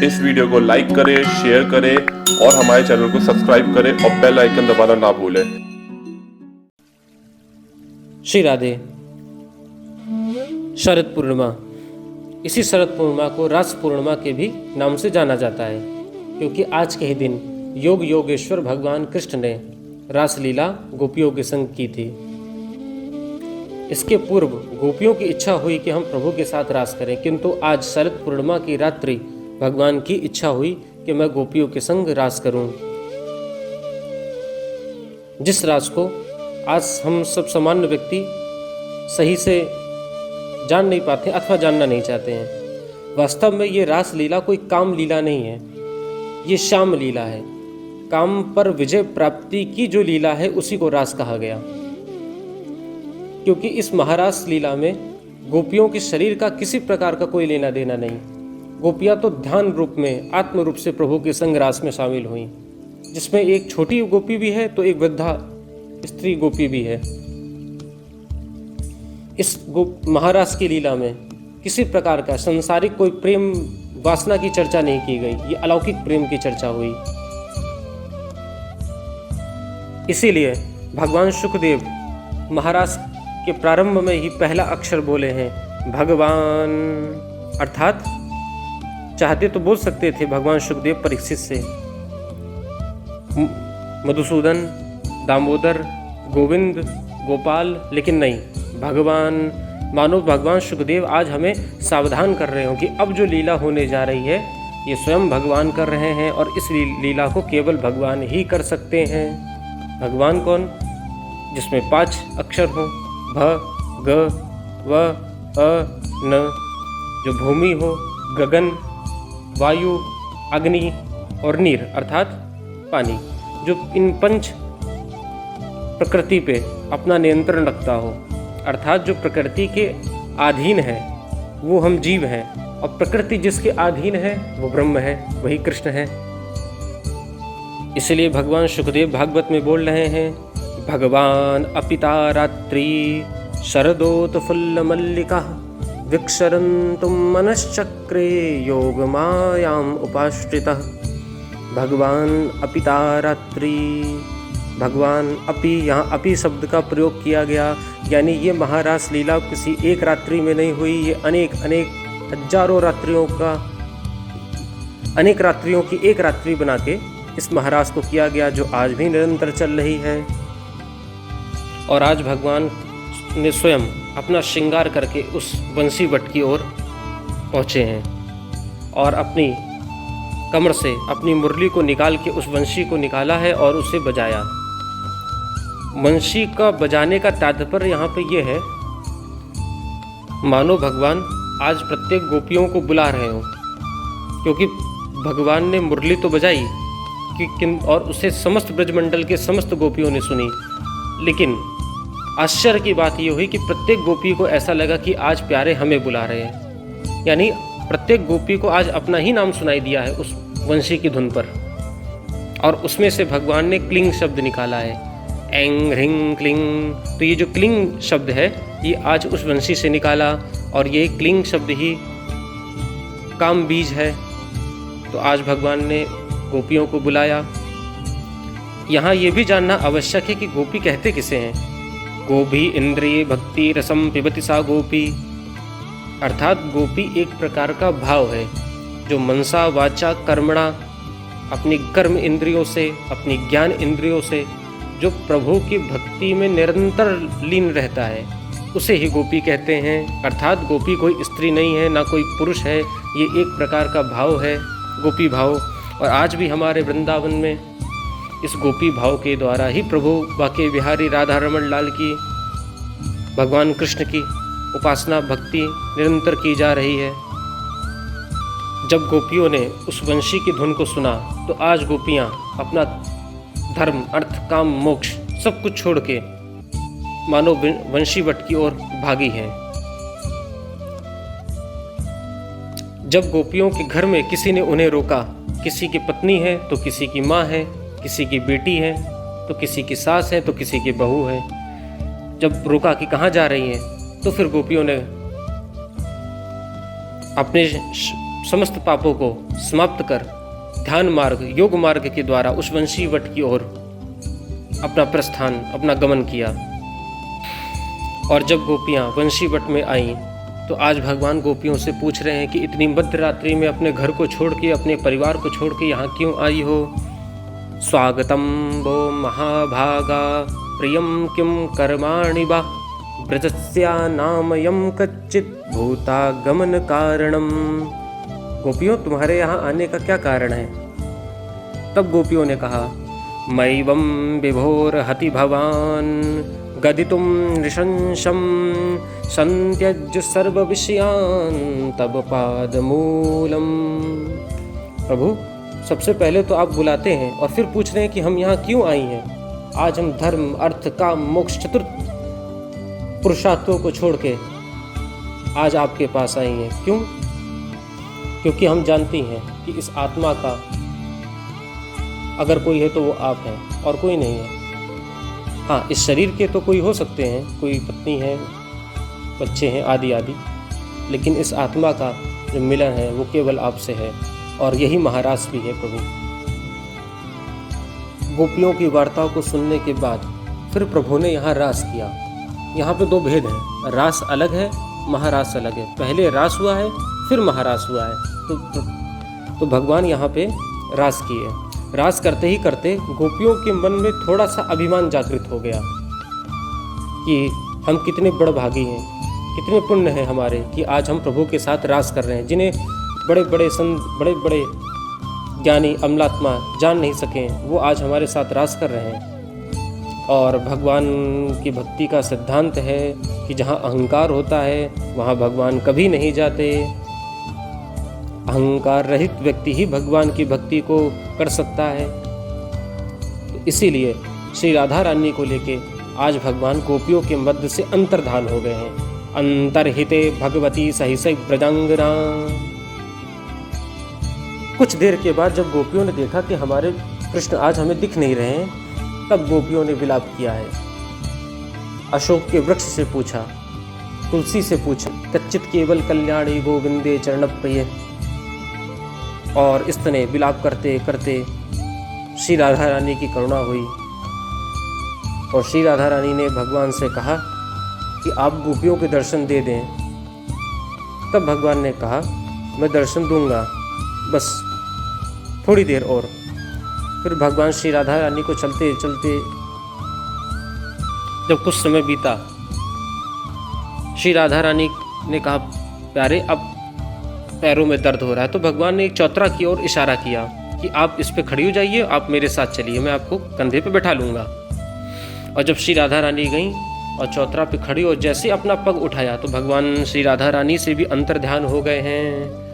इस वीडियो को लाइक करें, शेयर करें और हमारे चैनल को सब्सक्राइब करें और बेल आइकन दबाना ना भूलें। श्री राधे। शरद पूर्णिमा। इसी शरद पूर्णिमा को रास पूर्णिमा के भी नाम से जाना जाता है, क्योंकि आज के ही दिन योग योगेश्वर भगवान कृष्ण ने रासलीला गोपियों के संग की थी। इसके पूर्व गोपियों की इच्छा हुई कि हम प्रभु के साथ रास करें, किंतु आज शरद पूर्णिमा की रात्रि भगवान की इच्छा हुई कि मैं गोपियों के संग रास करूं। जिस रास को आज हम सब सामान्य व्यक्ति सही से जान नहीं पाते अथवा जानना नहीं चाहते हैं। वास्तव में ये रास लीला कोई काम लीला नहीं है, ये श्याम लीला है। काम पर विजय प्राप्ति की जो लीला है उसी को रास कहा गया, क्योंकि इस महारास लीला में गोपियों के शरीर का किसी प्रकार का कोई लेना देना नहीं। गोपियां तो ध्यान रूप में आत्म रूप से प्रभु के संग रास में शामिल हुई, जिसमें एक छोटी गोपी भी है तो एक वृद्धा स्त्री गोपी भी है। इस महारास की लीला में किसी प्रकार का संसारिक कोई प्रेम वासना की चर्चा नहीं की गई, ये अलौकिक प्रेम की चर्चा हुई। इसीलिए भगवान सुखदेव महारास के प्रारंभ में ही पहला अक्षर बोले हैं भगवान, अर्थात चाहते तो बोल सकते थे भगवान सुखदेव परीक्षित से मधुसूदन, दामोदर, गोविंद, गोपाल, लेकिन नहीं, भगवान। मानो भगवान सुखदेव आज हमें सावधान कर रहे हो कि अब जो लीला होने जा रही है ये स्वयं भगवान कर रहे हैं और इस लीला को केवल भगवान ही कर सकते हैं। भगवान कौन? जिसमें 5 अक्षर हो, भ, ग, व, अ, न, जो भूमि हो, गगन, वायु, अग्नि और नीर अर्थात पानी, जो इन 5 प्रकृति पे अपना नियंत्रण रखता हो, अर्थात जो प्रकृति के अधीन है वो हम जीव हैं, और प्रकृति जिसके अधीन है वो ब्रह्म है, वही कृष्ण है। इसलिए भगवान सुखदेव भागवत में बोल रहे हैं भगवान अपिता रात्रि शरदोत्फुल्ल मल्लिका विक्षरन्तुम मनश्चक्रे योग मायाम उपाश्रितः। भगवान अपिता रात्रि, भगवान अपि, यहाँ अपि शब्द का प्रयोग किया गया, यानी ये महारास लीला किसी एक रात्रि में नहीं हुई, ये अनेक हजारों अनेक रात्रियों की एक रात्रि बना के इस महारास को किया गया, जो आज भी निरंतर चल रही है। और आज भगवान ने स्वयं अपना श्रृंगार करके उस बंसी वट की ओर पहुँचे हैं और अपनी कमर से अपनी मुरली को निकाल के उस वंशी को निकाला है और उसे बजाया। वंशी का बजाने का तात्पर्य यहाँ पे ये है, मानो भगवान आज प्रत्येक गोपियों को बुला रहे हो, क्योंकि भगवान ने मुरली तो बजाई और उसे समस्त ब्रजमंडल के समस्त गोपियों ने सुनी, लेकिन आश्चर्य की बात ये हुई कि प्रत्येक गोपी को ऐसा लगा कि आज प्यारे हमें बुला रहे हैं, यानी प्रत्येक गोपी को आज अपना ही नाम सुनाई दिया है उस वंशी की धुन पर। और उसमें से भगवान ने क्लिंग शब्द निकाला है, एंग ह्रिंग क्लिंग। तो ये जो क्लिंग शब्द है ये आज उस वंशी से निकाला, और ये क्लिंग शब्द ही काम बीज है। तो आज भगवान ने गोपियों को बुलाया। यहाँ ये भी जानना आवश्यक है कि गोपी कहते किसे हैं। गोभी इंद्रिय भक्ति रसम पिबति सा गोपी, अर्थात गोपी एक प्रकार का भाव है जो मनसा वाचा कर्मणा, अपनी कर्म इंद्रियों से, अपनी ज्ञान इंद्रियों से जो प्रभु की भक्ति में निरंतर लीन रहता है, उसे ही गोपी कहते हैं। अर्थात गोपी कोई स्त्री नहीं है, ना कोई पुरुष है, ये एक प्रकार का भाव है, गोपी भाव। और आज भी हमारे वृंदावन में इस गोपी भाव के द्वारा ही प्रभु बाके बिहारी राधा रमन लाल की, भगवान कृष्ण की उपासना भक्ति निरंतर की जा रही है। जब गोपियों ने उस वंशी की धुन को सुना तो आज गोपियाँ अपना धर्म अर्थ काम मोक्ष सब कुछ छोड़ के मानो वंशी वट की ओर भागी हैं। जब गोपियों के घर में किसी ने उन्हें रोका, किसी की पत्नी है तो किसी की माँ है, किसी की बेटी है तो किसी की सास है तो किसी की बहू है, जब रोका कि कहाँ जा रही है तो फिर गोपियों ने अपने समस्त पापों को समाप्त कर ध्यान मार्ग, योग मार्ग के द्वारा उस वंशी वट की ओर अपना प्रस्थान, अपना गमन किया। और जब गोपियाँ वंशी वट में आईं तो आज भगवान गोपियों से पूछ रहे हैं कि इतनी मध्य रात्रि में अपने घर को छोड़ के, अपने परिवार को छोड़ के यहाँ क्यों आई हो? स्वागतम वो महाभागा प्रियम किम कर्माणि वा ब्रजस्या नामयम कच्चित भूतागमन कारणम। गोपियों, तुम्हारे यहाँ आने का क्या कारण है? तब गोपियों ने कहा, मैवं विभोर हति भवान गदितुम नृशंसम संत्यज्य सर्व विषयान तब पादमूलम। प्रभु, सबसे पहले तो आप बुलाते हैं और फिर पूछ रहे हैं कि हम यहाँ क्यों आई हैं। आज हम धर्म, अर्थ, काम, मोक्ष, चतुर्थ पुरुषार्थों को छोड़ के आज आपके पास आई हैं। क्यों? क्योंकि हम जानती हैं कि इस आत्मा का अगर कोई है तो वो आप हैं और कोई नहीं है। हाँ, इस शरीर के तो कोई हो सकते हैं, कोई पत्नी है, बच्चे हैं, आदि आदि, लेकिन इस आत्मा का जो मिलन है वो केवल आपसे है और यही महारास भी है। प्रभु, गोपियों की वार्ताओं को सुनने के बाद फिर प्रभु ने यहाँ रास किया। यहाँ पे दो भेद हैं, रास अलग है, महारास अलग है। पहले रास हुआ है, फिर महारास हुआ है। तो भगवान यहाँ पे रास किए। रास करते ही करते गोपियों के मन में थोड़ा सा अभिमान जागृत हो गया कि हम कितने बड़भागी हैं, कितने पुण्य हैं हमारे कि आज हम प्रभु के साथ रास कर रहे हैं। जिन्हें बड़े बड़े संत, बड़े बड़े ज्ञानी, अमलात्मा जान नहीं सके, वो आज हमारे साथ रास कर रहे हैं। और भगवान की भक्ति का सिद्धांत है कि जहाँ अहंकार होता है वहाँ भगवान कभी नहीं जाते। अहंकार रहित व्यक्ति ही भगवान की भक्ति को कर सकता है। तो इसीलिए श्री राधा रानी को लेके आज भगवान गोपियों के मध्य से अंतर्धान हो गए हैं। अंतर्हिते भगवती सहिसै ब्रजांगना। कुछ देर के बाद जब गोपियों ने देखा कि हमारे कृष्ण आज हमें दिख नहीं रहे हैं, तब गोपियों ने विलाप किया है। अशोक के वृक्ष से पूछा, तुलसी से पूछा, कच्चित केवल कल्याणी गोविंदे चरण प्रिय। और इस तरह विलाप करते करते श्री राधा रानी की करुणा हुई और श्री राधा रानी ने भगवान से कहा कि आप गोपियों के दर्शन दे दें। तब भगवान ने कहा, मैं दर्शन दूंगा, बस थोड़ी देर और। फिर भगवान श्री राधा रानी को चलते चलते जब कुछ समय बीता, श्री राधा रानी ने कहा, प्यारे अब पैरों में दर्द हो रहा है। तो भगवान ने एक चौतरा की ओर इशारा किया कि आप इस पे खड़ी हो जाइए, आप मेरे साथ चलिए, मैं आपको कंधे पे बैठा लूँगा। और जब श्री राधा रानी गई और चौतरा पे खड़ी और जैसे अपना पग उठाया तो भगवान श्री राधा रानी से भी अंतर्ध्यान हो गए हैं।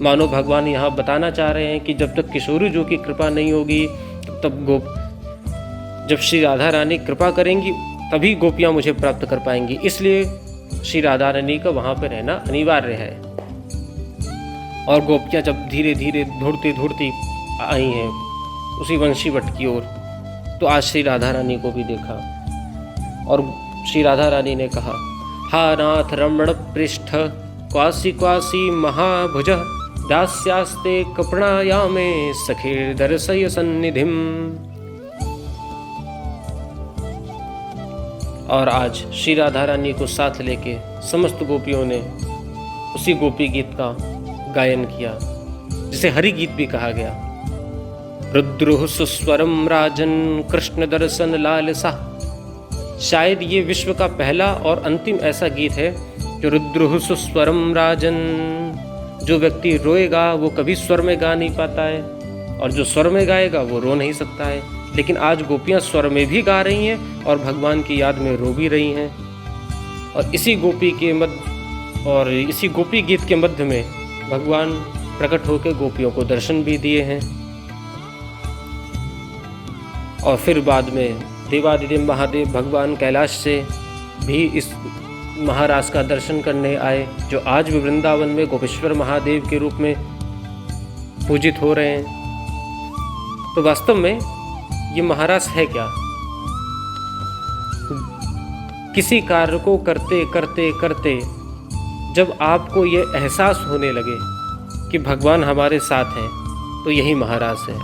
मानो भगवान यहाँ बताना चाह रहे हैं कि जब तक किशोरी जी की कृपा नहीं होगी तब जब श्री राधा रानी कृपा करेंगी तभी गोपियाँ मुझे प्राप्त कर पाएंगी। इसलिए श्री राधा रानी का वहाँ पर रहना अनिवार्य है। और गोपियाँ जब धीरे धीरे दौड़ती आई हैं उसी वंशी वट की ओर, तो आज श्री राधा रानी को भी देखा और श्री राधा रानी ने कहा, हा नाथ रमण पृष्ठ क्वासी क्वासी महाभुज दास्यास्ते कपणायामे सखीर दर्शय सन्निधिम। और आज श्री राधा रानी को साथ लेके समस्त गोपियों ने उसी गोपी गीत का गायन किया जिसे हरि गीत भी कहा गया। रुद्रुह सुस्वरम राजन कृष्ण दर्शन लालसा। शायद ये विश्व का पहला और अंतिम ऐसा गीत है जो रुद्रुह सुस्वरम राजन, जो व्यक्ति रोएगा वो कभी स्वर में गा नहीं पाता है और जो स्वर में गाएगा वो रो नहीं सकता है। लेकिन आज गोपियाँ स्वर में भी गा रही हैं और भगवान की याद में रो भी रही हैं। और इसी गोपी गीत के मध्य में भगवान प्रकट होकर गोपियों को दर्शन भी दिए हैं। और फिर बाद में देवादिदेव महादेव भगवान कैलाश से भी इस महाराज का दर्शन करने आए, जो आज भी वृंदावन में गोपेश्वर महादेव के रूप में पूजित हो रहे हैं। तो वास्तव में ये महाराज है क्या? किसी कार्य को करते करते करते जब आपको ये एहसास होने लगे कि भगवान हमारे साथ हैं तो यही महारास है।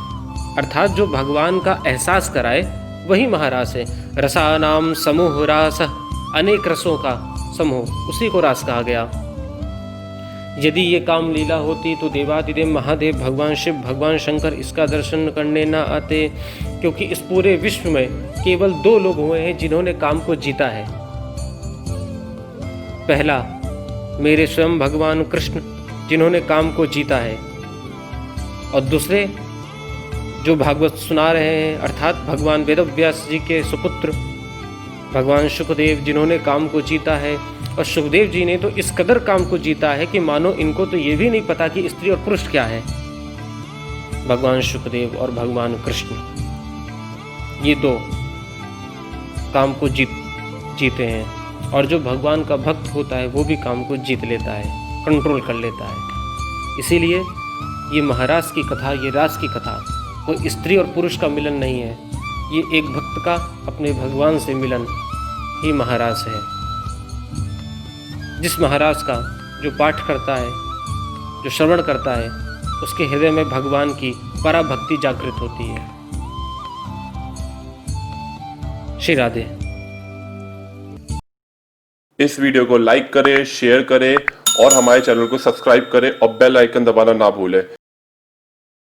अर्थात जो भगवान का एहसास कराए वही महारास है। रसानाम समूह रास, अनेक रसों का समूह, उसी को रास कहा गया। यदि ये काम लीला होती तो देवादिदेव महादेव भगवान शिव भगवान शंकर इसका दर्शन करने ना आते, क्योंकि इस पूरे विश्व में केवल 2 लोग हुए हैं जिन्होंने काम को जीता है। पहला मेरे स्वयं भगवान कृष्ण जिन्होंने काम को जीता है, और दूसरे जो भागवत सुना रहे हैं अर्थात भगवान वेदव्यास जी के सुपुत्र भगवान सुखदेव जिन्होंने काम को जीता है। और सुखदेव जी ने तो इस कदर काम को जीता है कि मानो इनको तो ये भी नहीं पता कि स्त्री और पुरुष क्या है। भगवान सुखदेव और भगवान कृष्ण ये तो काम को जीते हैं, और जो भगवान का भक्त होता है वो भी काम को जीत लेता है, कंट्रोल कर लेता है। इसीलिए ये महारास की कथा, ये रास की कथा कोई स्त्री और पुरुष का मिलन नहीं है, ये एक भक्त का अपने भगवान से मिलन ही महारास है। जिस महाराज का जो पाठ करता है, जो श्रवण करता है, उसके हृदय में भगवान की पराभक्ति जागृत होती है। श्री राधे। इस वीडियो को लाइक करें, शेयर करें और हमारे चैनल को सब्सक्राइब करें और बेल आइकन दबाना ना भूलें।